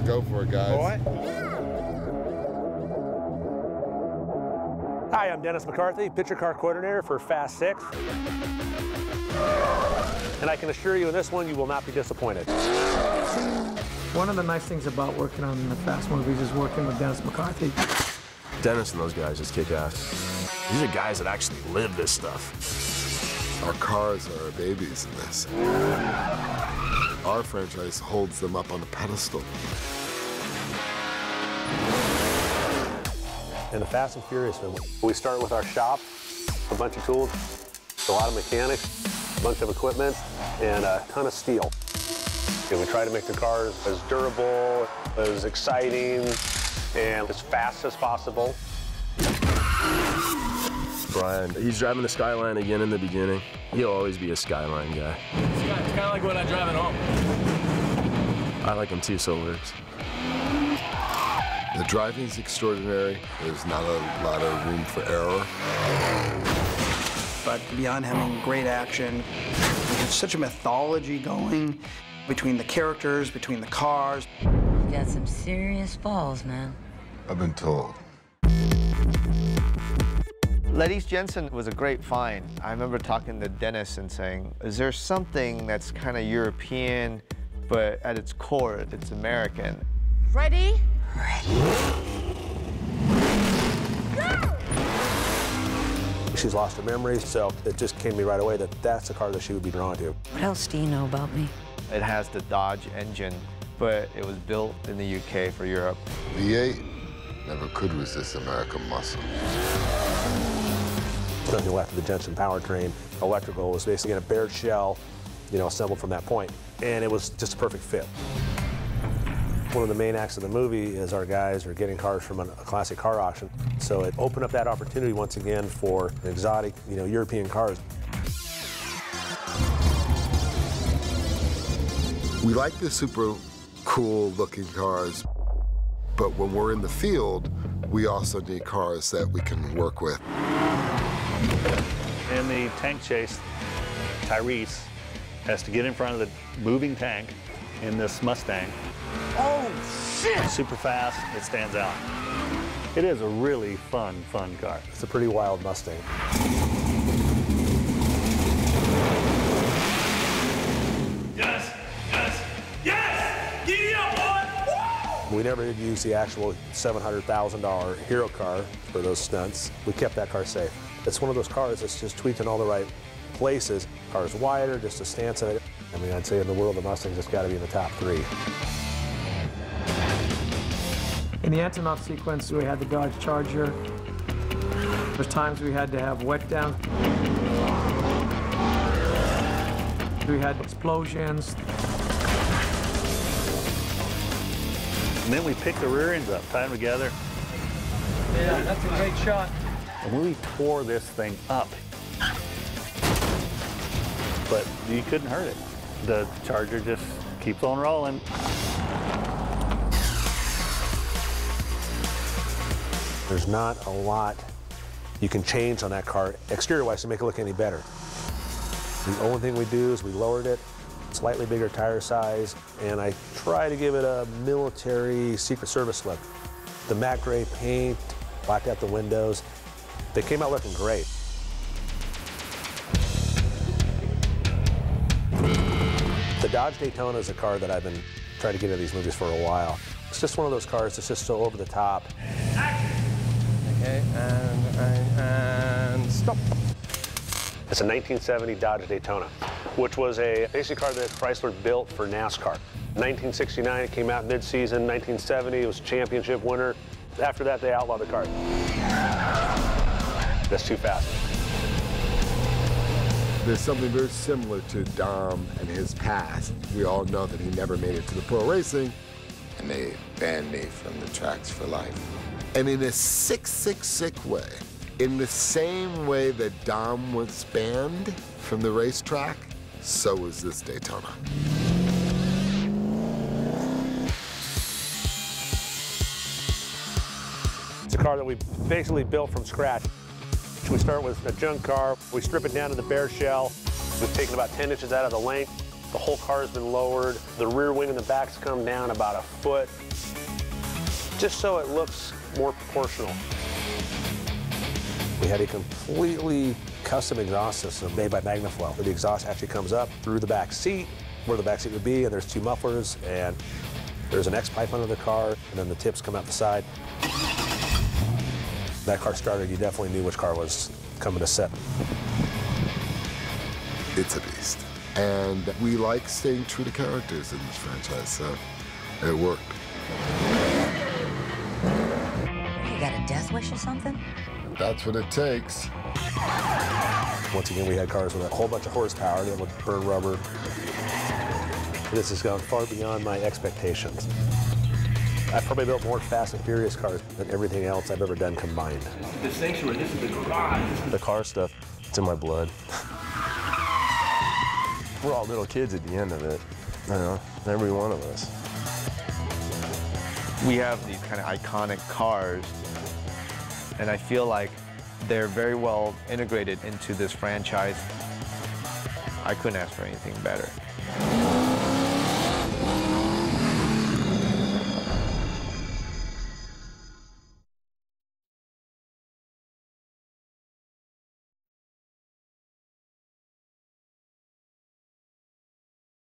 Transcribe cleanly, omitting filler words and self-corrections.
go for it, guys. All right. Hi, I'm Dennis McCarthy, picture car coordinator for Fast 6. And I can assure you in this one, you will not be disappointed. One of the nice things about working on the Fast movies is working with Dennis McCarthy. Dennis and those guys just kick ass. These are guys that actually live this stuff. Our cars are our babies in this. Our franchise holds them up on a pedestal. In the Fast and Furious film, we start with our shop, a bunch of tools, a lot of mechanics, a bunch of equipment, and a ton of steel. And we try to make the cars as durable, as exciting, and as fast as possible. Brian, he's driving the Skyline again in the beginning. He'll always be a Skyline guy. It's kind of like when I drive it home. I like him too, so it works. The driving's extraordinary. There's not a lot of room for error. But beyond having great action, there's such a mythology going between the characters, between the cars. You got some serious balls, man. I've been told. Ledise Jensen was a great find. I remember talking to Dennis and saying, is there something that's kind of European, but at its core, it's American? Ready? Ready. Go! She's lost her memory, so it just came to me right away that that's the car that she would be drawn to. What else do you know about me? It has the Dodge engine, but it was built in the UK for Europe. V8 never could resist American muscle. Nothing left of the Jensen powertrain. Electrical was basically in a bare shell, assembled from that point. And it was just a perfect fit. One of the main acts of the movie is our guys are getting cars from a classic car auction. So it opened up that opportunity once again for exotic, European cars. We like the super cool looking cars, but when we're in the field, we also need cars that we can work with. In the tank chase, Tyrese has to get in front of the moving tank in this Mustang. Oh, shit! Super fast, it stands out. It is a really fun car. It's a pretty wild Mustang. Yes! Yes! Yes! Giddy up, boy! We never did use the actual $700,000 hero car for those stunts. We kept that car safe. It's one of those cars that's just tweaked in all the right places. Car's wider, just a stance in it. I mean, I'd say in the world, the Mustang's just got to be in the top 3. In the Antonov sequence, we had the Dodge Charger. There's times we had to have wet down. We had explosions. And then we pick the rear ends up, tie them together. Yeah, that's a great shot. And we tore this thing up. But you couldn't hurt it. The Charger just keeps on rolling. There's not a lot you can change on that car exterior-wise to make it look any better. The only thing we do is we lowered it, slightly bigger tire size, and I try to give it a military Secret Service look. The matte gray paint, blacked out the windows. They came out looking great. The Dodge Daytona is a car that I've been trying to get into these movies for a while. It's just one of those cars that's just so over the top. Okay, and stop. It's a 1970 Dodge Daytona, which was a basic car that Chrysler built for NASCAR. 1969, it came out mid-season. 1970, it was a championship winner. After that, they outlawed the car. That's too fast. There's something very similar to Dom and his past. We all know that he never made it to the pro racing. And they banned me from the tracks for life. And in a sick way, in the same way that Dom was banned from the racetrack, so was this Daytona. It's a car that we basically built from scratch. We start with a junk car, we strip it down to the bare shell. We've taken about 10 inches out of the length, The whole car has been lowered. The rear wing and the back's come down about a foot, just so it looks more proportional. We had a completely custom exhaust system made by MagnaFlow. The exhaust actually comes up through the back seat, where the back seat would be, and there's 2 mufflers, and there's an X pipe under the car, and then the tips come out the side. That car started, you definitely knew which car was coming to set. It's a beast. And we like staying true to characters in this franchise, so it worked. You got a death wish or something? That's what it takes. Once again, we had cars with a whole bunch of horsepower that would burn rubber. This has gone far beyond my expectations. I've probably built more Fast and Furious cars than everything else I've ever done combined. The sanctuary, this is the garage. The car stuff, it's in my blood. We're all little kids at the end of it. You know, every one of us. We have these kind of iconic cars, and I feel like they're very well integrated into this franchise. I couldn't ask for anything better.